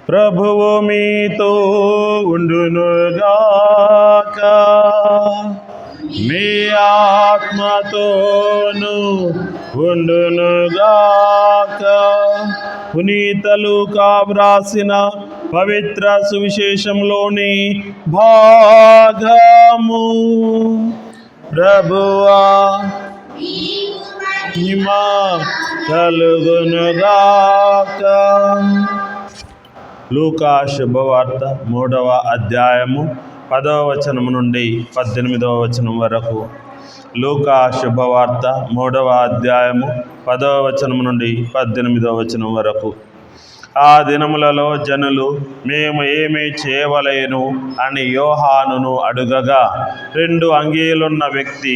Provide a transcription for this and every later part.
ప్రభువు మీతో ఉండునుగాక. మీ ఆత్మతోను ఉండునుగాక. పునీత లూకా వ్రాసిన పవిత్ర సువిశేషంలోని భాగము. ప్రభువా మహిమ కలుగునుగాక. లూకా శుభవార్త 3వ అధ్యాయము 10వ వచనము నుండి 18వ వచనం వరకు. లూకా శుభవార్త 3వ అధ్యాయము 10వ వచనము నుండి 18వ వచనం వరకు. ఆ దినములలో జనులు, మేము ఏమి చేయవలెను అని యోహానును అడుగగా, 2 అంగీలున్న వ్యక్తి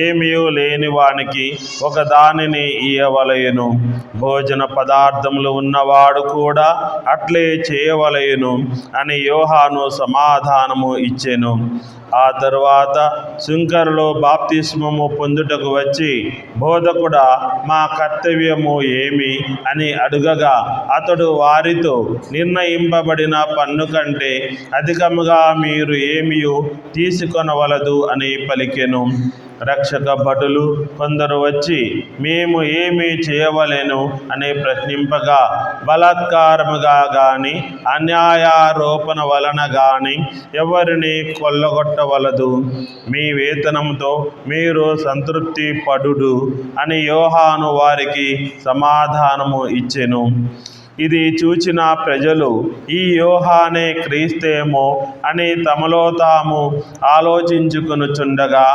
ఏమీ లేని వానికి ఒక దానిని ఇయ్యవలెను, భోజన పదార్థములు ఉన్నవాడు కూడా అట్లే చేయవలెను అని యోహాను సమాధానము ఇచ్చెను. ఆ తరువాత సుంకరులు బాప్తిస్మము పొందుటకు వచ్చి, బోధకుడా, మా కర్తవ్యము ఏమి అని అడుగగా, అతడు వారితో, నిర్ణయింపబడిన పన్ను కంటే అధికముగా మీరు ఏమీ తీసుకొనవలదు అని పలికెను. రక్షక భటులు కొందరు వచ్చి, మేము ఏమి చేయవలెను అని ప్రశ్నింపగా, బలాత్కారముగా గాని అన్యాయారోపణ వలన గాని ఎవరిని కొల్లగొట్టవలదు, మీ వేతనంతో మీరు సంతృప్తి పడుడు అని యోహాను వారికి సమాధానము ఇచ్చెను. ఇది చూచిన ప్రజలు, ఈ యోహానే క్రీస్తేమో అని తమలో తాము ఆలోచించుకొనుచుండగా,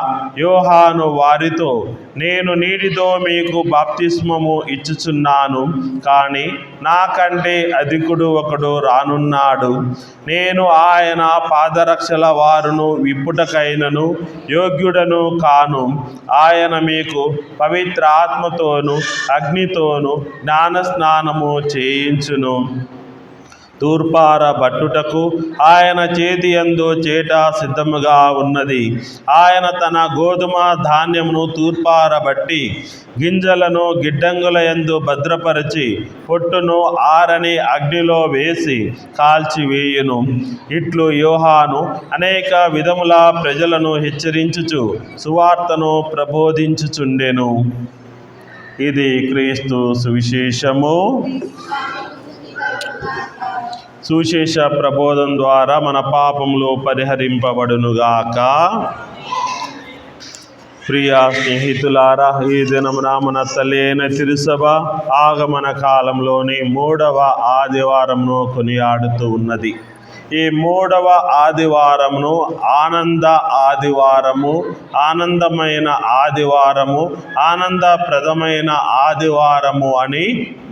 యోహాను వారితో, నేను నీటితో మీకు బాప్తిస్మము ఇచ్చుచున్నాను, కానీ నాకంటే అధికుడు ఒకడు రానున్నాడు. నేను ఆయన పాదరక్షల వారును విప్పుటకైనను యోగ్యుడను కాను. ఆయన మీకు పవిత్ర ఆత్మతోను అగ్నితోను జ్ఞానస్నానము చేయించును. తూర్పార బట్టుటకు ఆయన చేతి యందు చేట సిద్ధముగా ఉన్నది. ఆయన తన గోధుమ ధాన్యమును తూర్పారబట్టి గింజలను గిడ్డంగుల యందు భద్రపరిచి పొట్టును ఆరని అగ్నిలో వేసి కాల్చివేయును. ఇట్లు యోహాను అనేక విధముల ప్రజలను హెచ్చరించుచు సువార్తను ప్రబోధించుచుండెను. ఇది క్రీస్తు సువిశేషము. సువిశేష ప్రబోధం ద్వారా మన పాపములు పరిహరింపబడునుగాక. ప్రియ స్నేహితులారా, ఈ దినమున మన తల్లి తిరుసభ ఆగమన కాలంలోని 3వ ఆదివారమును కొనియాడుతూ ఉన్నది. ఈ 3వ ఆదివారమును ఆనంద ఆదివారము, ఆనందమైన ఆదివారము, ఆనందప్రదమైన ఆదివారము అని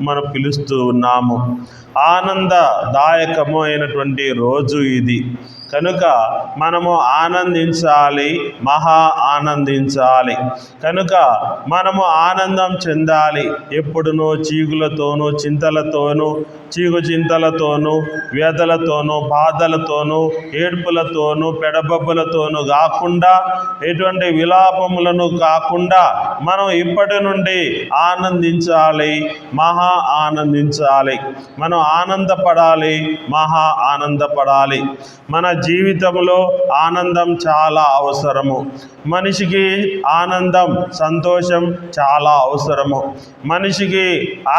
మనం పిలుస్తూ ఉన్నాము. ఆనందదాయకము అయినటువంటి రోజు ఇది. కనుక మనము ఆనందించాలి, మహా ఆనందించాలి. కనుక మనము ఆనందం చెందాలి. ఎప్పుడునూ చీగులతోనూ చింతలతోనూ చింతలతోనూ వ్యధలతోనూ బాధలతోనూ ఏడ్పులతోనూ పెడబొబ్బలతోనూ కాకుండా, ఎటువంటి విలాపములను కాకుండా మనం ఇప్పటి నుండి ఆనందించాలి, మహా ఆనందించాలి. మనం ఆనందపడాలి, మహా ఆనందపడాలి. మన జీవితంలో ఆనందం చాలా అవసరము. మనిషికి ఆనందం, సంతోషం చాలా అవసరము. మనిషికి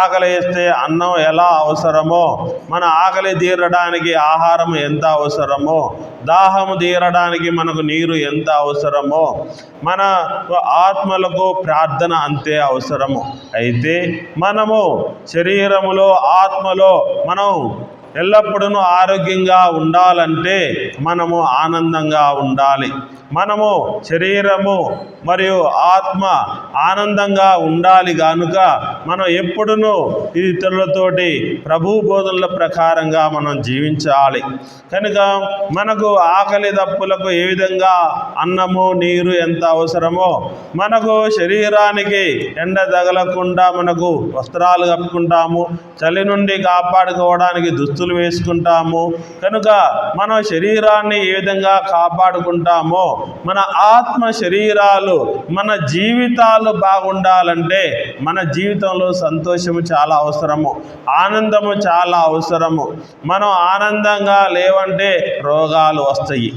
ఆకలి వేస్తే అన్నం ఎలా అవసరమో, మన ఆకలి తీరడానికి ఆహారం ఎంత అవసరమో, దాహము తీరడానికి మనకు నీరు ఎంత అవసరమో, మన ఆత్మలకు ప్రార్థన అంతే అవసరము. అయితే మనము శరీరములో, ఆత్మలో మనం ఎల్లప్పుడూ ఆరోగ్యంగా ఉండాలంటే మనము ఆనందంగా ఉండాలి. మనము శరీరము మరియు ఆత్మ ఆనందంగా ఉండాలి కనుక మనం ఎప్పుడునూ ఇతరులతోటి ప్రభు బోధనల ప్రకారంగా మనం జీవించాలి. కనుక మనకు ఆకలి దప్పులకు ఏ విధంగా అన్నము నీరు ఎంత అవసరమో, మనకు శరీరానికి ఎండ తగలకుండా మనకు వస్త్రాలు కప్పుకుంటాము, చలి నుండి కాపాడుకోవడానికి దుస్తులు ముసుగులు వేసుకుంటాము. కనుక మన శరీరాన్ని ఏ విధంగా కాపాడుకుంటామో మన ఆత్మ శరీరాలు మన జీవితాలు బాగుండాలంటే మన జీవితంలో సంతోషము చాలా అవసరము, ఆనందము చాలా అవసరము. మనం ఆనందంగా లేవంటే రోగాలు వస్తాయి,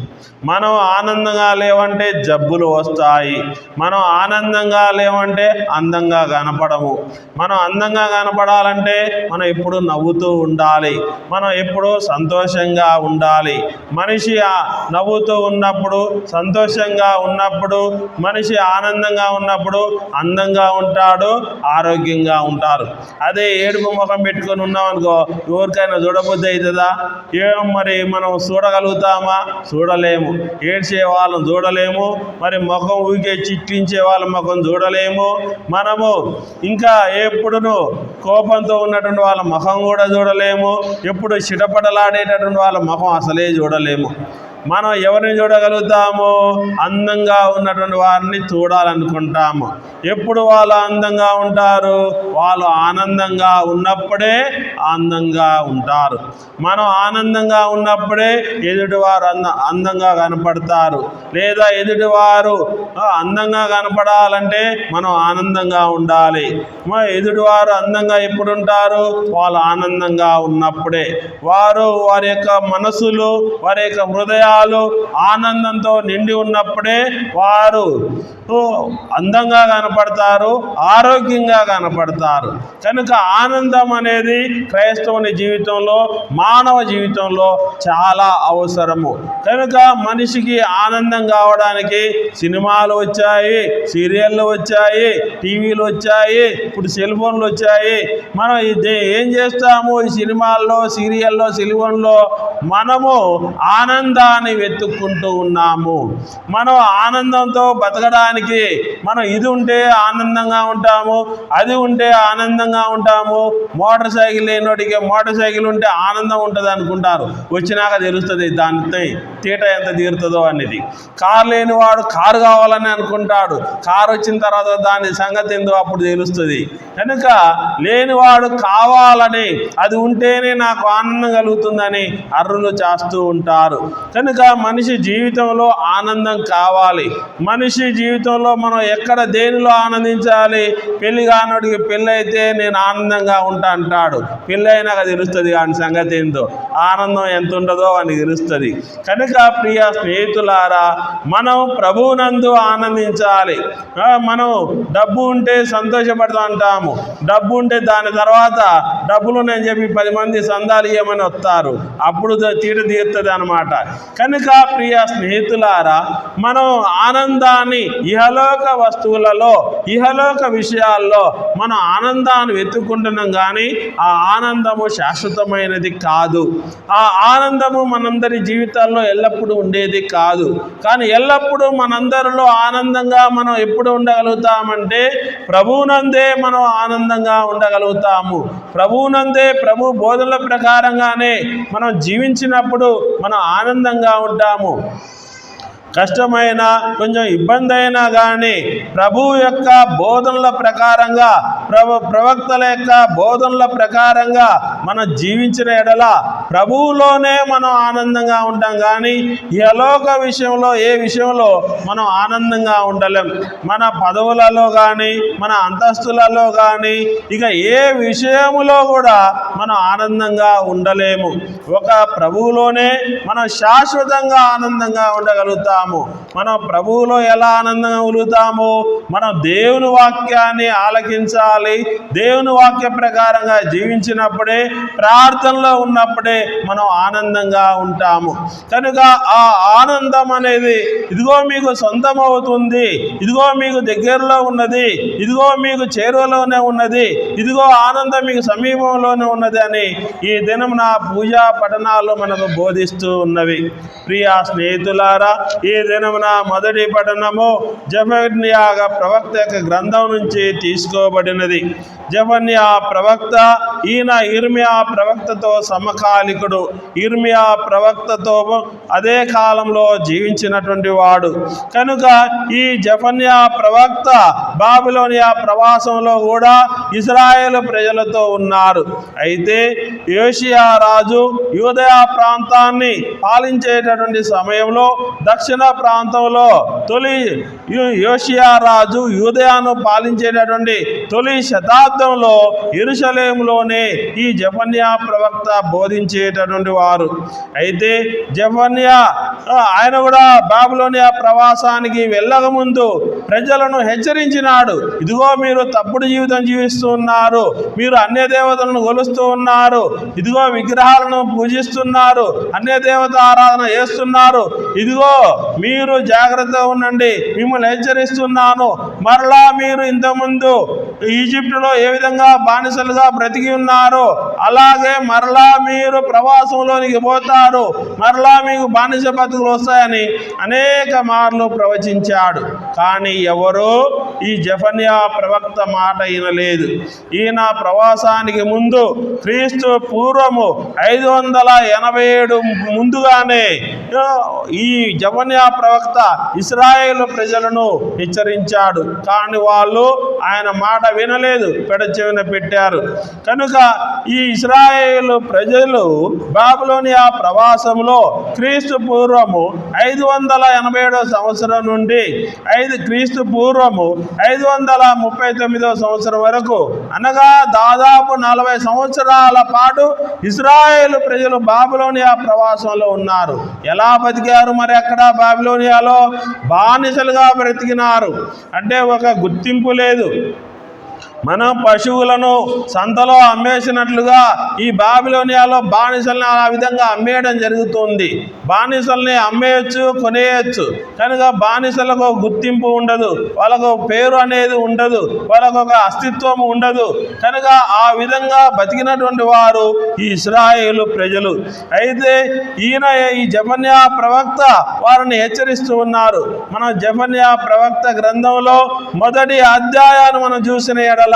మనం ఆనందంగా లేవంటే జబ్బులు వస్తాయి, మనం ఆనందంగా లేవంటే అందంగా కనపడము. మనం అందంగా కనపడాలంటే మనం ఎప్పుడు నవ్వుతూ ఉండాలి, మనం ఎప్పుడూ సంతోషంగా ఉండాలి. మనిషి నవ్వుతూ ఉన్నప్పుడు, సంతోషంగా ఉన్నప్పుడు, మనిషి ఆనందంగా ఉన్నప్పుడు అందంగా ఉంటాడు, ఆరోగ్యంగా ఉంటారు. అదే ఏడుపు ముఖం పెట్టుకొని ఉన్నాం అనుకో, ఎవరికైనా చూడబుద్ధి అవుతుందా? మరి మనం చూడగలుగుతామా? చూడలేము. ఏడ్చే వాళ్ళని చూడలేము, మరి ముఖం ఊరికే చిట్లించే వాళ్ళ ముఖం చూడలేము. మనము ఇంకా ఎప్పుడును కోపంతో ఉన్నటువంటి వాళ్ళ ముఖం కూడా చూడలేము, ఎప్పుడు చిటపటలాడేటటువంటి వాళ్ళ ముఖం అసలే చూడలేము. మనం ఎవరిని చూడగలుగుతాము? అందంగా ఉన్నటువంటి వారిని చూడాలనుకుంటాము. ఎప్పుడు వాళ్ళు అందంగా ఉంటారు? వాళ్ళు ఆనందంగా ఉన్నప్పుడే అందంగా ఉంటారు. మనం ఆనందంగా ఉన్నప్పుడే ఎదుటివారు అందంగా కనపడతారు. లేదా ఎదుటివారు అందంగా కనపడాలంటే మనం ఆనందంగా ఉండాలి. ఎదుటివారు అందంగా ఎప్పుడు ఉంటారు? వాళ్ళు ఆనందంగా ఉన్నప్పుడే. వారి యొక్క మనసులు, వారి యొక్క హృదయాలు ఆనందంతో నిండి ఉన్నప్పుడే వారు అందంగా కనపడతారు, ఆరోగ్యంగా కనపడతారు. కనుక ఆనందం అనేది క్రైస్తవుని జీవితంలో, మానవ జీవితంలో చాలా అవసరము. కనుక మనిషికి ఆనందం కావడానికి సినిమాలు వచ్చాయి, సీరియళ్ళు వచ్చాయి, టీవీలు వచ్చాయి, ఇప్పుడు సెల్ ఫోన్లు వచ్చాయి. మనం ఏం చేస్తాము? ఈ సినిమాల్లో, సీరియల్లో, సెల్ ఫోన్లో మనము ఆనందాన్ని వెతుక్కుంటూ ఉన్నాము. మనం ఆనందంతో బతకడానికి మనం ఇది ఉంటే ఆనందంగా ఉంటాము, అది ఉంటే ఆనందంగా ఉంటాము. మోటార్ సైకిల్ లేనోడికి మోటార్ సైకిల్ ఉంటే ఆనందం ఉంటుంది అనుకుంటారు, వచ్చినాక తెలుస్తుంది దాని తీట ఎంత తీరుతుందో అనేది. కారు లేనివాడు కారు కావాలని అనుకుంటాడు, కారు వచ్చిన తర్వాత దాని సంగతి ఏందో అప్పుడు తెలుస్తుంది. కనుక లేనివాడు కావాలని, అది ఉంటేనే నాకు ఆనందం కలుగుతుందని అర్రులు చేస్తూ ఉంటారు. కనుక మనిషి జీవితంలో ఆనందం కావాలి. మనిషి జీవితంలో మనం ఎక్కడ దేనిలో ఆనందించాలి? పెళ్లి కానోడికి పెళ్ళి అయితే నేను ఆనందంగా ఉంటా అంటాడు, పెళ్ళి అయినాక తెలుస్తుంది వాని సంగతి ఏందో, ఆనందం ఎంత ఉంటుందో అని తెలుస్తుంది. కనుక ప్రియ స్నేహితులారా, మనం ప్రభువునందు ఆనందించాలి. మనం డబ్బు ఉంటే సంతోషపడతా అంటాము, డబ్బు ఉంటే దాని తర్వాత డబ్బులు నేను చెప్పి 10 మంది సందాలు ఇవ్వమని వస్తారు, అప్పుడు తీరుతుంది అన్నమాట. కనుక ప్రియ స్నేహితులారా, మనం ఆనందాన్ని ఇహలోక వస్తువులలో, ఇహలోక విషయాల్లో మనం ఆనందాన్ని వెతుక్కుంటున్నాం, కానీ ఆ ఆనందము శాశ్వతమైనది కాదు. ఆ ఆనందము మనందరి జీవితాల్లో ఎల్లప్పుడూ ఉండేది కాదు. కానీ ఎల్లప్పుడూ మనందరిలో ఆనందంగా మనం ఎప్పుడు ఉండగలుగుతామంటే ప్రభువునందే మనం ఆనందంగా ఉండగలుగుతాము. ప్రభువునందే, ప్రభు బోధనల ప్రకారంగానే మనం జీవించినప్పుడు మనం ఆనందంగా ఉంటాము. కష్టమైన, కొంచెం ఇబ్బంది అయినా కానీ ప్రభువు యొక్క బోధనల ప్రకారంగా, ప్రవక్తల యొక్క బోధనల ప్రకారంగా మనం జీవించిన ఎడల ప్రభువులోనే మనం ఆనందంగా ఉంటాం. కానీ ఇహలోక విషయంలో, ఏ విషయంలో మనం ఆనందంగా ఉండలేం. మన పదవులలో కానీ, మన అంతస్తులలో కానీ, ఇక ఏ విషయములో కూడా మనం ఆనందంగా ఉండలేము. ఒక ప్రభువులోనే మనం శాశ్వతంగా ఆనందంగా ఉండగలుగుతాం. మనం ప్రభువులో ఎలా ఆనందంగా కలుగుతాము? మనం దేవుని వాక్యాన్ని ఆలకించాలి, దేవుని వాక్య ప్రకారంగా జీవించినప్పుడే, ప్రార్థనలో ఉన్నప్పుడే మనం ఆనందంగా ఉంటాము. కనుక ఆ ఆనందం అనేది ఇదిగో మీకు సొంతం అవుతుంది, ఇదిగో మీకు దగ్గరలో ఉన్నది, ఇదిగో మీకు చేరువలోనే ఉన్నది, ఇదిగో ఆనందం మీకు సమీపంలోనే ఉన్నది అని ఈ దినం నా పూజా పఠనాలు మనకు బోధిస్తూ ఉన్నవి. ప్రియా స్నేహితులారా, ఈ దినమున మొదటి పఠనము జెఫన్యా ప్రవక్త యొక్క గ్రంథం నుంచి తీసుకోబడినది. జెఫన్యా ప్రవక్త, ఈయన ఇర్మియా ప్రవక్తతో సమకాలీన కాలికుడు. ఇర్మియా ప్రవక్తతో అదే కాలంలో జీవించినటువంటి వాడు. కనుక ఈ జెఫన్యా ప్రవక్త బాబిలోనియా ప్రవాసంలో కూడా ఇశ్రాయేలు ప్రజలతో ఉన్నారు. అయితే యోషియా రాజు యూదయ ప్రాంతాన్ని పాలించేటటువంటి సమయంలో దక్షిణ ప్రాంతంలో యోషియా రాజు యూదయాను పాలించేటటువంటి తొలి శతాబ్దంలో యెరూషలేములోనే ఈ జెఫన్యా ప్రవక్త బోధించేటటువంటి వారు. అయితే జెఫన్యా ఆయన కూడా బాబిలోనియా ప్రవాసానికి వెళ్ళక ముందు ప్రజలను హెచ్చరించినాడు. ఇదిగో మీరు తప్పుడు జీవితం జీవిస్తున్నారు, మీరు అన్య దేవతలను కొలుస్తూ ఉన్నారు, ఇదిగో విగ్రహాలను పూజిస్తున్నారు, అన్య దేవత ఆరాధన చేస్తున్నారు, ఇదిగో మీరు జాగ్రత్తగా ఉండండి, మిమ్మల్ని హెచ్చరిస్తున్నాను. మరలా మీరు ఇంతకుముందు ఈజిప్టులో ఏ విధంగా బానిసలుగా బ్రతికి ఉన్నారో అలాగే మరలా మీరు ప్రవాసంలోనికి పోతారు, మరలా మీకు బానిస బతుకులు వస్తాయని అనేక మార్లు ప్రవచించాడు. కానీ ఎవరు ఈ జెఫన్యా ప్రవక్త మాట వినలేదు. ఈయన ప్రవాసానికి ముందు క్రీస్తు పూర్వము 587 ముందుగానే ఈ జెఫన్యా ప్రవక్త ఇశ్రాయేలు ప్రజలను హెచ్చరించాడు. కానీ వాళ్ళు ఆయన మాట వినలేదు, పెడచెవిన పెట్టారు. కనుక ఈ ఇశ్రాయేలు ప్రజలు బాబిలోనియా ప్రవాసంలో క్రీస్తు పూర్వము 587 సంవత్సరం నుండి క్రీస్తు పూర్వము 539 సంవత్సరం వరకు, అనగా దాదాపు 40 సంవత్సరాల పాటు ఇశ్రాయేలు ప్రజలు బాబిలోనియా ప్రవాసంలో ఉన్నారు. ఎలా బతికారు మరి? అక్కడ బాబిలోనియాలో బానిసలుగా బ్రతికినారు. అంటే ఒక గుర్తింపు లేదు. మనం పశువులను సంతలో అమ్మేసినట్లుగా ఈ బాబిలోనియాలో బానిసల్ని ఆ విధంగా అమ్మేయడం జరుగుతుంది. బానిసల్ని అమ్మేయచ్చు, కొనేయచ్చు. కనుక బానిసలకు గుర్తింపు ఉండదు, వాళ్ళకు పేరు అనేది ఉండదు, వాళ్ళకు ఒక అస్తిత్వం ఉండదు. కనుక ఆ విధంగా బతికినటువంటి వారు ఈ ఇశ్రాయేలు ప్రజలు. అయితే ఈయన ఈ జెఫన్యా ప్రవక్త వారిని హెచ్చరిస్తూ ఉన్నారు. మనం జెఫన్యా ప్రవక్త గ్రంథంలో మొదటి అధ్యాయాన్ని మనం చూసిన ఎడల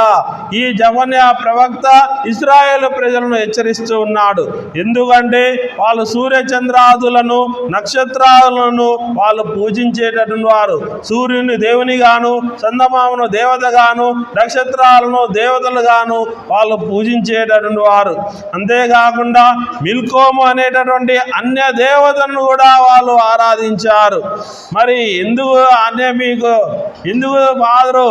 ఈ జెఫన్యా ప్రవక్త ఇశ్రాయేలు ప్రజలను హెచ్చరిస్తూ ఉన్నాడు. ఎందుకంటే వాళ్ళు సూర్యచంద్రాదులను నక్షత్రాలను వాళ్ళు పూజించేటటువంటి వారు. సూర్యుని దేవుని గాను, చందమామను దేవత గాను, నక్షత్రాలను దేవతలు గాను వాళ్ళు పూజించేటటువంటి వారు. అంతేకాకుండా మిల్కోము అనేటటువంటి అన్య దేవతలను కూడా వాళ్ళు ఆరాధించారు. మరి ఎందుకు ఫాదరు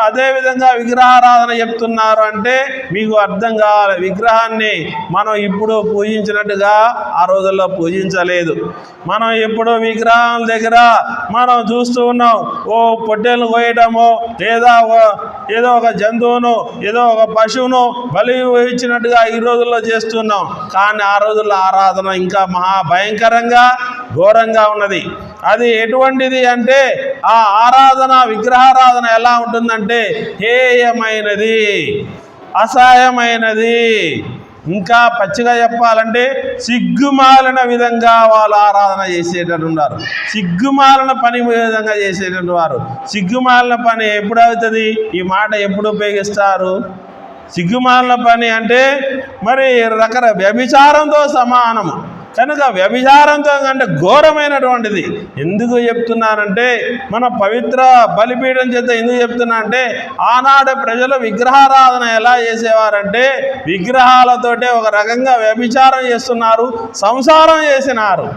అదేవిధంగా విగ్రహారాధన చెప్తున్నారు అంటే మీకు అర్థం కావాలి. విగ్రహాన్ని మనం ఇప్పుడు పూజించినట్టుగా ఆ రోజుల్లో పూజించలేదు. మనం ఎప్పుడు విగ్రహాల దగ్గర మనం చూస్తూ ఉన్నాం, ఓ పొట్టేలను కోయటము, లేదా ఏదో ఒక జంతువును, ఏదో ఒక పశువును బలి ఇచ్చినట్టుగా ఈ రోజుల్లో చేస్తున్నాం. కానీ ఆ రోజుల్లో ఆరాధన ఇంకా మహాభయంకరంగా ఘోరంగా ఉన్నది. అది ఎటువంటిది అంటే ఆ ఆరాధన, విగ్రహారాధన ఎలా ఉంటుందంటే హేయమైనది, అసహాయమైనది, ఇంకా పచ్చిగా చెప్పాలంటే సిగ్గుమాలిన విధంగా వాళ్ళు ఆరాధన చేసేటట్టున్నారు. సిగ్గుమాలిన పని విధంగా చేసేటటువంటి వారు. సిగ్గుమాలిన పని ఎప్పుడు అవుతుంది? ఈ మాట ఎప్పుడు ఉపయోగిస్తారు? సిగ్గుమాలిన పని అంటే మరి వ్యభిచారంతో సమానము. కనుక వ్యభిచారంతో అంటే ఘోరమైనటువంటిది. ఎందుకు చెప్తున్నానంటే మన పవిత్ర బలిపీఠం చేత ఎందుకు చెప్తున్నా అంటే ఆనాడు ప్రజలు విగ్రహారాధన ఎలా చేసేవారంటే విగ్రహాలతోటే ఒక రకంగా వ్యభిచారం చేస్తున్నారు, సంసారం చేసినారు.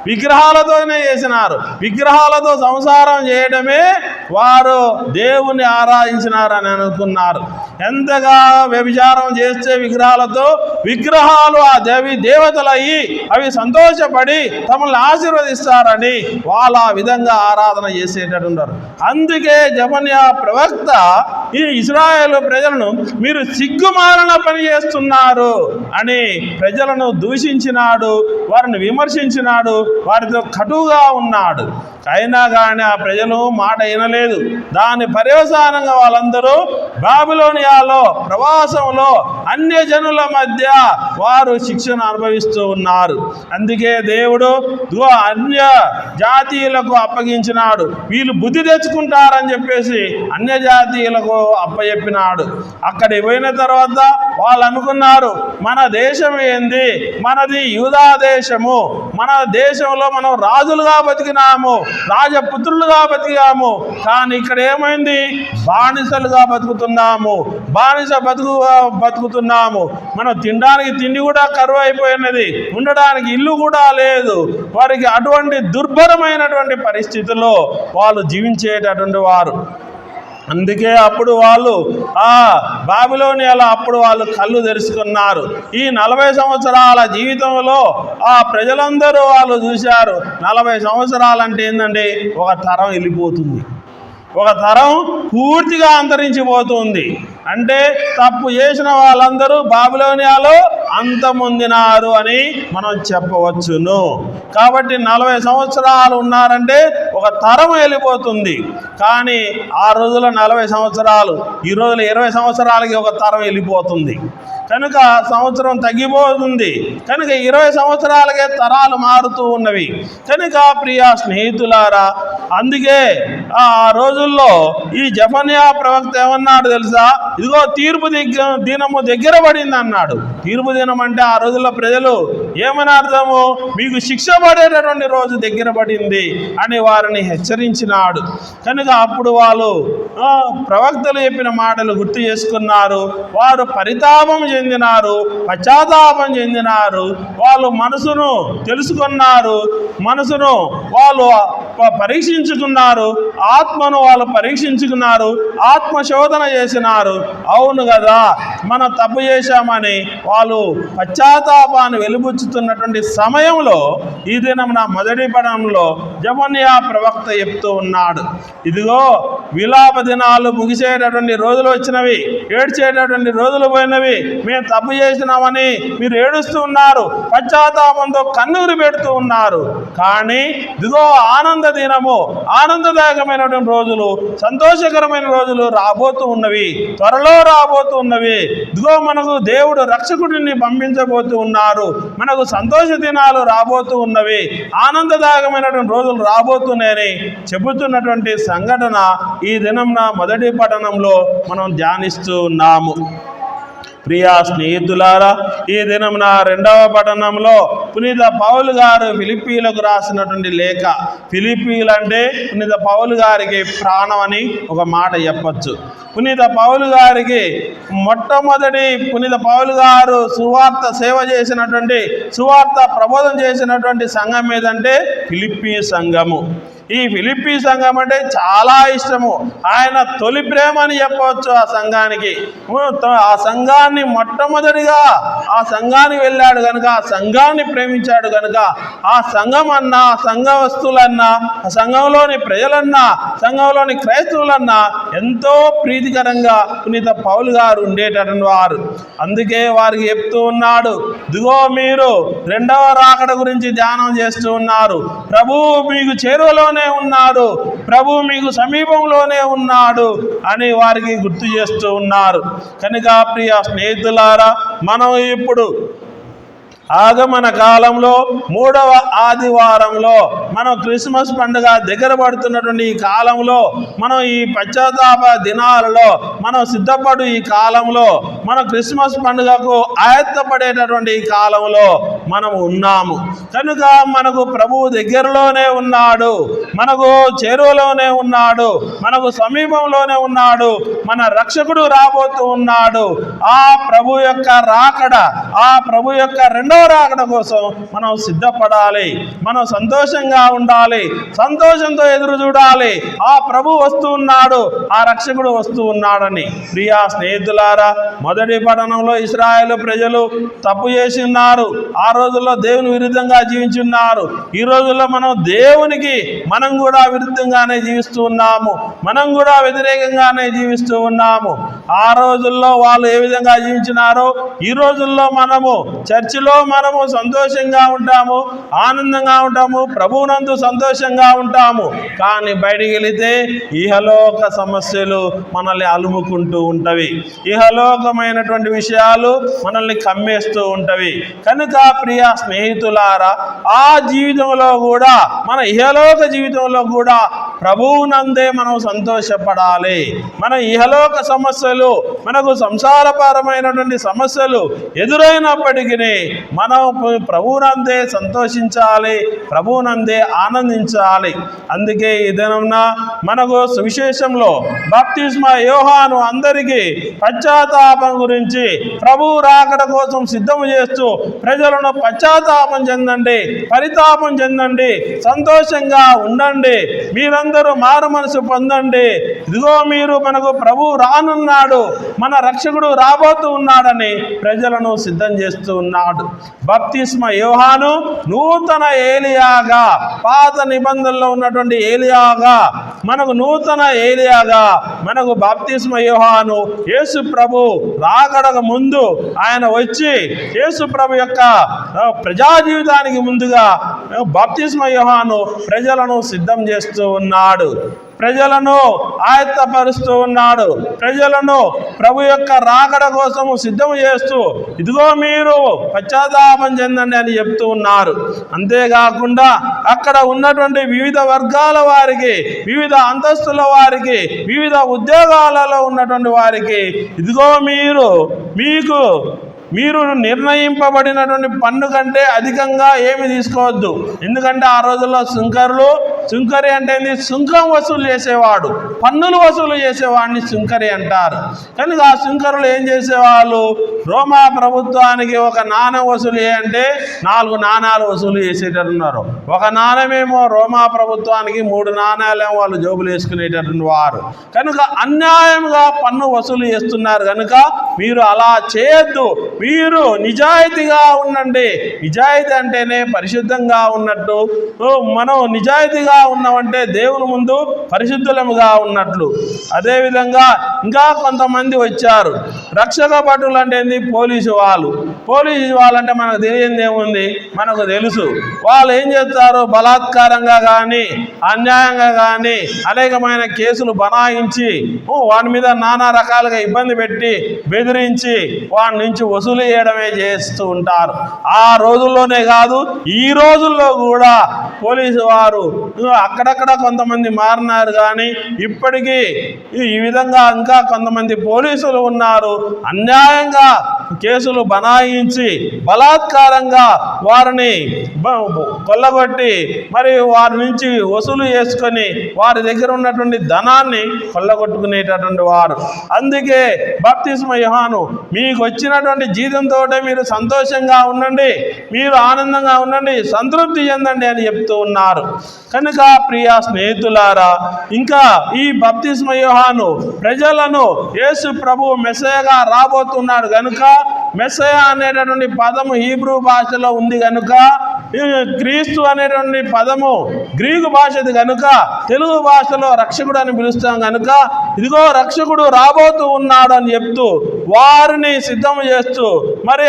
విగ్రహాలతోనే చేసినారు. విగ్రహాలతో సంసారం చేయడమే వారు దేవుణ్ణి ఆరాధించినారని అనుకున్నారు. ఎంతగా వ్యభిచారం చేస్తే విగ్రహాలు ఆ దేవతలయ్యి అవి సంతోషపడి తమల్ని ఆశీర్వదిస్తారని వాళ్ళు ఆ విధంగా ఆరాధన చేసేటట్టున్నారు. అందుకే జెఫన్యా ప్రవక్త ఈ ఇశ్రాయేలు ప్రజలను మీరు సిగ్గుమాలిన పని చేస్తున్నారు అని ప్రజలను దూషించినాడు, వారిని విమర్శించినాడు, వారితో కటువుగా ఉన్నాడు. అయినా కానీ ఆ ప్రజలు మాట వినలేదు. దాని పర్యవసానంగా వాళ్ళందరూ బాబిలోనియా సిరియాలో ప్రవాసంలో అన్యజనుల మధ్య వారు శిక్షను అనుభవిస్తూ ఉన్నారు. అందుకే దేవుడు అన్య జాతీయులకు అప్పగించినాడు. వీళ్ళు బుద్ధి తెచ్చుకుంటారని చెప్పేసి అన్య జాతీయులకు అప్పచెప్పినాడు. అక్కడికి పోయిన తర్వాత వాళ్ళు అనుకున్నారు, మన దేశం ఏంది, మనది యూదా దేశము, మన దేశంలో మనం రాజులుగా బతికినాము, రాజపుత్రులుగా బతికాము. కానీ ఇక్కడ ఏమైంది, బానిసలుగా బతుకుతున్నాము, బానిస బతుకుతున్నాము. మనం తినడానికి తిండి కూడా కరువు అయిపోయినది, ఉండడానికి ఇల్లు కూడా లేదు. వారికి అటువంటి దుర్భరమైనటువంటి పరిస్థితుల్లో వాళ్ళు జీవించేటటువంటి వారు. అందుకే అప్పుడు వాళ్ళు బాబిలోనియాలో అప్పుడు వాళ్ళు కళ్ళు తెరుచుకున్నారు. ఈ 40 సంవత్సరాల జీవితంలో ఆ ప్రజలందరూ వాళ్ళు చూశారు, 40 సంవత్సరాలంటే ఏంటండి, ఒక తరం వెళ్ళిపోతుంది, ఒక తరం పూర్తిగా అంతరించిపోతుంది. అంటే తప్పు చేసిన వాళ్ళందరూ బాబిలోనియాలో అంతమొందినారు అని మనం చెప్పవచ్చును. కాబట్టి 40 సంవత్సరాలు ఉన్నారంటే ఒక తరం వెళ్ళిపోతుంది. కానీ ఆ రోజుల్లో 40 సంవత్సరాలు, ఈ రోజులో 20 సంవత్సరాలకి ఒక తరం వెళ్ళిపోతుంది. కనుక సంవత్సరం తగ్గిపోతుంది. కనుక 20 సంవత్సరాలకే తరాలు మారుతూ ఉన్నవి. కనుక ప్రియ స్నేహితులారా, అందుకే ఆ రోజుల్లో ఈ జెఫన్యా ప్రవక్త ఏమన్నాడు తెలుసా, ఇదిగో తీర్పు దినము దగ్గర పడింది అన్నాడు. తీర్పు దినం అంటే ఆ రోజుల్లో ప్రజలు ఏమని అర్థము, మీకు శిక్ష పడేటటువంటి రోజు దగ్గర పడింది అని వారిని హెచ్చరించినాడు. కనుక అప్పుడు వాళ్ళు ప్రవక్తలు చెప్పిన మాటలు గుర్తు చేసుకున్నారు. వారు పరితాపం చెందినారు, పశ్చాత్తాపం చెందినారు. వాళ్ళు మనసును తెలుసుకున్నారు, మనసును వాళ్ళు పరీక్షించుకున్నారు, ఆత్మను వాళ్ళు పరీక్షించుకున్నారు, ఆత్మశోధన చేసినారు. అవును కదా, మనం తప్పు చేశామని వాళ్ళు పశ్చాత్తాపాన్ని వెలుబుచ్చుతున్నటువంటి సమయంలో ఈ దినం నా మొదటి పడంలో జెఫన్యా ప్రవక్త చెప్తూ ఉన్నాడు, ఇదిగో విలాప దినాలు ముగిసేటటువంటి రోజులు వచ్చినవి, ఏడ్చేటటువంటి రోజులు పోయినవి. మేము తప్పు చేసినామని మీరు ఏడుస్తూ ఉన్నారు, పశ్చాత్తాపంతో కన్నీరు పెడుతూ ఉన్నారు. కానీ ఇదిగో ఆనంద దినము, ఆనందదాయకమైనటువంటి రోజులు, సంతోషకరమైన రోజులు రాబోతూ ఉన్నవి, త్వరలో రాబోతూ ఉన్నవి. ఇదిగో మనకు దేవుడు రక్షకుడిని పంపించబోతూ ఉన్నారు, మనకు సంతోష దినాలు రాబోతూ ఉన్నవి, ఆనందదాయకమైనటువంటి రోజులు రాబోతున్నాయని చెబుతున్నటువంటి సంఘటన ఈ దినంన మొదటి పఠనంలో మనం ధ్యానిస్తూ ఉన్నాము. ప్రియా స్నేహితులారా, ఈ దినం నా రెండవ పఠనంలో పునీత పౌలు గారు ఫిలిప్పీలకు రాసినటువంటి లేఖ. ఫిలిప్పీలు అంటే పునీత పౌలు గారికి ప్రాణం అని ఒక మాట చెప్పచ్చు. పునీత పౌలు గారికి మొట్టమొదటి పునీత పౌలు గారు సువార్త సేవ చేసినటువంటి, సువార్త ప్రబోధం చేసినటువంటి సంఘం ఏదంటే ఫిలిప్పీ సంఘము. ఈ ఫిలిప్పీ సంఘం అంటే చాలా ఇష్టము, ఆయన తొలి ప్రేమ అని చెప్పవచ్చు ఆ సంఘానికి. ఆ సంఘాన్ని మొట్టమొదటిగా ఆ సంఘానికి వెళ్ళాడు కనుక, ఆ సంఘాన్ని ప్రేమించాడు కనుక, ఆ సంఘం అన్నా, ఆ సంఘ వస్తువులన్నా, ఆ సంఘంలోని ప్రజలన్నా, సంఘంలోని క్రైస్తవులన్నా ఎంతో ప్రీతికరంగా పునీత పౌలు గారు ఉండేటటువంటి వారు. అందుకే వారికి చెప్తూ ఉన్నాడు, ఇదిగో మీరు రెండవ రాకడ గురించి ధ్యానం చేస్తూ ఉన్నారు, ప్రభువు మీకు చేరువలో ఉన్నాడు, ప్రభు మీకు సమీపంలోనే ఉన్నాడు అని వారికి గుర్తు చేస్తూ ఉన్నారు. కనుక ప్రియ స్నేహితులారా, మనం ఇప్పుడు ఆగమన కాలంలో 3వ ఆదివారంలో మనం క్రిస్మస్ పండుగ దగ్గర పడుతున్నటువంటి ఈ కాలంలో, మనం ఈ పశ్చాత్తాప దినాలలో మనం సిద్ధపడు ఈ కాలంలో, మన క్రిస్మస్ పండుగకు ఆయత్తపడేటటువంటి ఈ కాలంలో మనం ఉన్నాము. కనుక మనకు ప్రభువు దగ్గరలోనే ఉన్నాడు, మనకు చేరువలోనే ఉన్నాడు, మనకు సమీపంలోనే ఉన్నాడు, మన రక్షకుడు రాబోతూ ఉన్నాడు. ఆ ప్రభు యొక్క రాకడ, ఆ ప్రభు యొక్క రెండవ రాకడ కోసం మనం సిద్ధపడాలి, మనం సంతోషంగా ఉండాలి, సంతోషంతో ఎదురు చూడాలి. ఆ ప్రభు వస్తూ ఉన్నాడు, ఆ రక్షకుడు వస్తూ ఉన్నాడని. ప్రియా స్నేహితులారా, మొదటి పఠనంలో ఇశ్రాయేలు ప్రజలు తప్పు చేసి ఉన్నారు, ఆ రోజుల్లో దేవుని విరుద్ధంగా జీవించి ఉన్నారు. ఈ రోజుల్లో మనం దేవునికి మనం కూడా విరుద్ధంగానే జీవిస్తూ ఉన్నాము, మనం కూడా వ్యతిరేకంగానే జీవిస్తూ ఉన్నాము. ఆ రోజుల్లో వాళ్ళు ఏ విధంగా జీవించినారో ఈ రోజుల్లో మనము చర్చిలో మనము సంతోషంగా ఉంటాము, ఆనందంగా ఉంటాము, ప్రభువును ప్రభునందు సంతోషంగా ఉంటాము. కానీ బయటికి వెళితే ఇహలోక సమస్యలు మనల్ని అలుముకుంటూ ఉంటవి. ఇహలోకమైనటువంటి విషయాలు మనల్ని కమ్మేస్తూ ఉంటవి. కనుక ప్రియ స్నేహితులారా, ఆ జీవితంలో కూడా, మన ఇహలోక జీవితంలో కూడా ప్రభువునందే మనం సంతోషపడాలి. మన ఇహలోక సమస్యలు, మనకు సంసారపరమైనటువంటి సమస్యలు ఎదురైనప్పటికీ మనం ప్రభువునందే సంతోషించాలి, ప్రభువునందే ఆనందించాలి. అందుకే ఈ దినంన మనకు సువిశేషంలో బాప్తిస్మా యోహాను అందరికీ పశ్చాత్తాపం గురించి, ప్రభువు రాకడ కోసం సిద్ధము చేస్తూ ప్రజలను పశ్చాత్తాపం చెందండి, పరితాపం చెందండి, సంతోషంగా ఉండండి, మీరందరూ మారు మనసు పొందండి, ఇదిగో మీరు మనకు ప్రభువు రానున్నాడు, మన రక్షకుడు రాబోతూ ఉన్నాడని ప్రజలను సిద్ధం చేస్తూ ఉన్నాడు. బాప్తిస్మా యోహాను నూతన ఏలియాగా, పాత నిబంధనలో ఉన్నటువంటి ఏలియాగా, మనకు నూతన ఏలియాగా మనకు బాప్తిస్మా యోహాను యేసు ప్రభు రాకడకు ముందు ఆయన వచ్చి యేసు ప్రభు యొక్క ప్రజా జీవితానికి ముందుగా బాప్తిస్మా యోహాను ప్రజలను సిద్ధం చేస్తూ ఉన్నాడు, ప్రజలను ఆయత్తపరుస్తూ ఉన్నాడు, ప్రజలను ప్రభు యొక్క రాకడ కోసము సిద్ధము చేస్తూ ఇదిగో మీరు పశ్చాత్తాపం చెందండి అని చెప్తూ ఉన్నారు. అంతేకాకుండా అక్కడ ఉన్నటువంటి వివిధ వర్గాల వారికి, వివిధ అంతస్తుల వారికి, వివిధ ఉద్యోగాలలో ఉన్నటువంటి వారికి ఇదిగో మీరు నిర్ణయింపబడినటువంటి పన్ను కంటే అధికంగా ఏమి తీసుకోవద్దు. ఎందుకంటే ఆ రోజుల్లో సుంకరి అంటే సుంకం వసూలు చేసేవాడు, పన్నులు వసూలు చేసేవాడిని సుంకరి అంటారు. కనుక ఆ సుంకరులు ఏం చేసేవాళ్ళు, రోమా ప్రభుత్వానికి ఒక నాణ్యం వసూలు చేయంటే 4 నాణాలు వసూలు చేసేటట్టున్నారు. ఒక నాణ్యమేమో రోమా ప్రభుత్వానికి, 3 నాణ్యాలేమో వాళ్ళు జోబులు వేసుకునేటటువంటి వారు. కనుక అన్యాయంగా పన్ను వసూలు చేస్తున్నారు. కనుక మీరు అలా చేయొద్దు, మీరు నిజాయితీగా ఉండండి. నిజాయితీ అంటేనే పరిశుద్ధంగా ఉన్నట్టు. మనం నిజాయితీగా ఉన్నామంటే దేవుని ముందు పరిశుద్ధులముగా ఉన్నట్లు. అదేవిధంగా ఇంకా కొంతమంది వచ్చారు. రక్షక భటులు అంటే పోలీసు వాళ్ళంటే మనకు తెలియదు ఏముంది, మనకు తెలుసు. వాళ్ళు ఏం చేస్తారు, బలాత్కారంగా కానీ అన్యాయంగా కానీ అనేకమైన కేసులు బనాయించి వాడి మీద నానా రకాలుగా ఇబ్బంది పెట్టి బెదిరించి వాడి నుంచి వసూలు చేయడమే చేస్తూ ఉంటారు. ఆ రోజుల్లోనే కాదు, ఈ రోజుల్లో కూడా పోలీసు వారు అక్కడక్కడ కొంతమంది మారినారు. కానీ ఇప్పటికీ ఈ విధంగా ఇంకా కొంతమంది పోలీసులు ఉన్నారు. అన్యాయంగా కేసులు బనాయించి బలాత్కారంగా వారిని కొల్లగొట్టి మరి వారి నుంచి వసూలు చేసుకొని వారి దగ్గర ఉన్నటువంటి ధనాన్ని కొల్లగొట్టుకునేటటువంటి వారు. అందుకే బాప్తిస్మా యోహాను మీకు వచ్చినటువంటి జీతంతో మీరు సంతోషంగా ఉండండి, మీరు ఆనందంగా ఉండండి, సంతృప్తి చెందండి అని చెప్తూ ఉన్నారు. కనుక ప్రియ స్నేహితులారా, ఇంకా ఈ బాప్తిస్మా యోహాను ప్రజలను యేసు ప్రభువు మెస్సయగా రాబోతున్నాడు కనుక, మెస్సయ అనేటటువంటి పదము హీబ్రూ భాషలో ఉంది కనుక, క్రీస్తు అనేటువంటి పదము గ్రీకు భాషది కనుక తెలుగు భాషలో రక్షకుడు అని పిలుస్తాం కనుక, ఇదిగో రక్షకుడు రాబోతూ ఉన్నాడు అని చెప్తూ వారిని సిద్ధం చేస్తూ మరి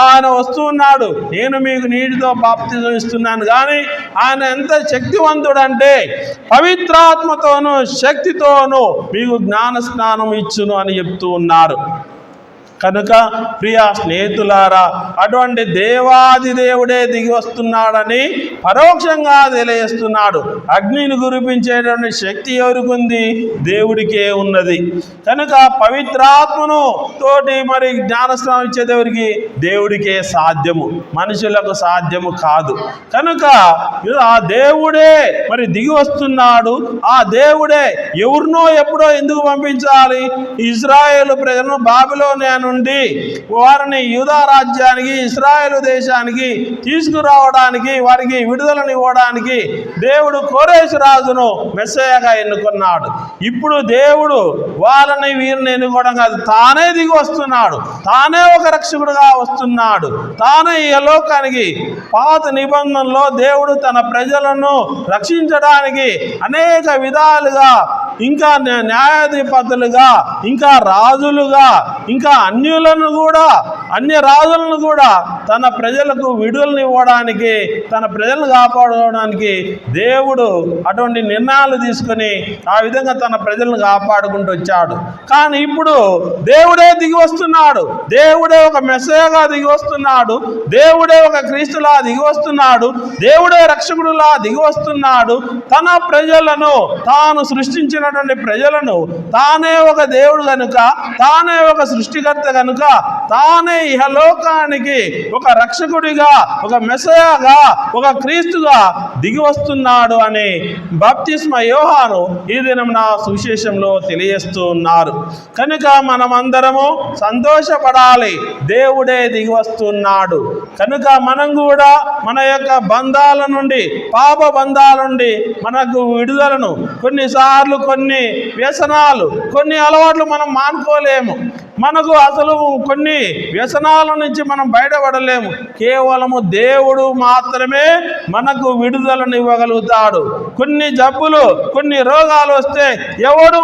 ఆయన వస్తూ ఉన్నాడు. నేను మీకు నీటితో బాప్తిజం ఇస్తున్నాను, కానీ ఆయన ఎంత శక్తివంతుడంటే పవిత్రాత్మతోనూ శక్తితోనూ మీకు జ్ఞాన స్నానం ఇచ్చును అని చెప్తూ ఉన్నారు. కనుక ప్రియ స్నేహితులారా, అటువంటి దేవాది దేవుడే దిగి వస్తున్నాడని పరోక్షంగా తెలియజేస్తున్నాడు. అగ్నిని కురిపించేటువంటి శక్తి ఎవరికుంది? దేవుడికే ఉన్నది. కనుక పవిత్రాత్మను తోటి మరి జ్ఞానస్నానం ఇచ్చేది ఎవరికి? దేవుడికే సాధ్యము, మనుషులకు సాధ్యము కాదు. కనుక ఆ దేవుడే మరి దిగి వస్తున్నాడు. ఆ దేవుడే ఎవరినో ఎప్పుడో ఎందుకు పంపించాలి? ఇశ్రాయేలు ప్రజలను బాబిలోనియా నుండి వారిని యూదా రాజ్యానికి, ఇశ్రాయేలు దేశానికి తీసుకురావడానికి, వారికి విడుదలను ఇవ్వడానికి దేవుడు కోరేషు రాజును మెస్సయగా ఎన్నుకున్నాడు. ఇప్పుడు దేవుడు వాళ్ళని వీరిని ఎన్నుకోవడం కాదు, తానే దిగి వస్తున్నాడు, తానే ఒక రక్షకుడుగా వస్తున్నాడు. తానే ఈ లోకానికి పాత నిబంధనలో దేవుడు తన ప్రజలను రక్షించడానికి అనేక విధాలుగా, ఇంకా న్యాయాధిపతులుగా, ఇంకా రాజులుగా, ఇంకా అన్యులను కూడా అన్య రాజులను కూడా తన ప్రజలకు విడుదలనివ్వడానికి, తన ప్రజలను కాపాడుకోవడానికి దేవుడు అటువంటి నిర్ణయాలు తీసుకొని ఆ విధంగా తన ప్రజలను కాపాడుకుంటూ వచ్చాడు. కానీ ఇప్పుడు దేవుడే దిగి వస్తున్నాడు. దేవుడే ఒక మెస్సయగా దిగి వస్తున్నాడు. దేవుడే ఒక క్రీస్తులా దిగి వస్తున్నాడు. దేవుడే రక్షకుడులా దిగి వస్తున్నాడు. తన ప్రజలను, తాను సృష్టించినటువంటి ప్రజలను, తానే ఒక దేవుడు కనుక, తానే ఒక సృష్టికర్త కనుక, తానే ఇహలోకానికి ఒక రక్షకుడిగా, ఒక మెస్సయగా, ఒక క్రీస్తుగా దిగి వస్తున్నాడు అని బాప్తిస్మ యోహాను ఈ దినం నా సువిశేషంలో తెలియజేస్తూ ఉన్నారు. కనుక మనమందరము సంతోషపడాలి. దేవుడే దిగి వస్తున్నాడు కనుక మనం కూడా మన యొక్క బంధాల నుండి, పాప బంధాల నుండి మనకు విడుదలను, కొన్నిసార్లు కొన్ని వ్యసనాలు, కొన్ని అలవాట్లు మనం మానుకోలేము. మనకు అసలు కొన్ని వ్యసనాల నుంచి మనం బయటపడలేము. కేవలము దేవుడు మాత్రమే మనకు విడుదలను ఇవ్వగలుగుతాడు. కొన్ని జబ్బులు, కొన్ని రోగాలు వస్తే ఎవడు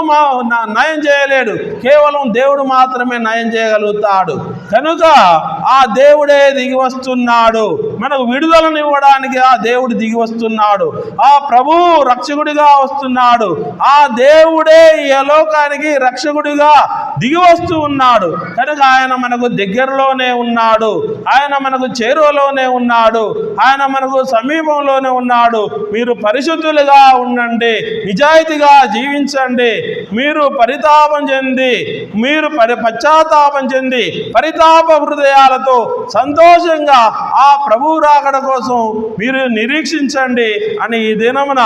నయం చేయలేడు. కేవలం దేవుడు మాత్రమే నయం చేయగలుగుతాడు. కనుక ఆ దేవుడే దిగి వస్తున్నాడు. మనకు విడుదలను ఇవ్వడానికి ఆ దేవుడు దిగి వస్తున్నాడు. ఆ ప్రభువు రక్షకుడిగా వస్తున్నాడు. ఆ దేవుడే ఈ లోకానికి రక్షకుడిగా దిగి వస్తూ ఉన్నాడు. కనుక ఆయన మనకు దగ్గరలోనే ఉన్నాడు. ఆయన మనకు చేరువలోనే ఉన్నాడు. ఆయన మనకు సమీపంలోనే ఉన్నాడు. మీరు పరిశుద్ధులుగా ఉండండి, నిజాయితీగా జీవించండి. మీరు పరితాపం చెంది, మీరు పశ్చాత్తాపం చెంది, పరితాప హృదయాలతో సంతోషంగా ఆ ప్రభువు రాకడ కోసం మీరు నిరీక్షించండి అని ఈ దినమున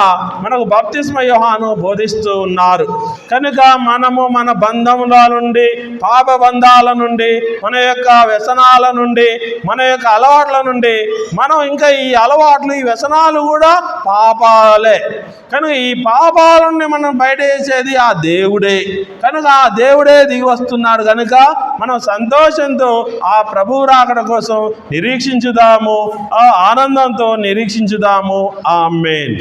మనకు బాప్తిస్మ యోహాను బోధిస్తూ ఉన్నారు. కనుక మనము మన బంధముల నుండి, పాప బంధాల నుండి, మన యొక్క వ్యసనాల నుండి, మన యొక్క అలవాట్ల నుండి, మనం ఇంకా ఈ అలవాట్లు, ఈ వ్యసనాలు కూడా పాపాలే. కనుక ఈ పాపాల నుండి మనం బయట చేసేది ఆ దేవుడే. కనుక ఆ దేవుడే దిగి వస్తున్నాడు కనుక మనం సంతోషంతో ఆ ప్రభువు రాకడ కోసం నిరీక్షించుదాము, ఆ ఆనందంతో నిరీక్షించుదాము. ఆమేన్.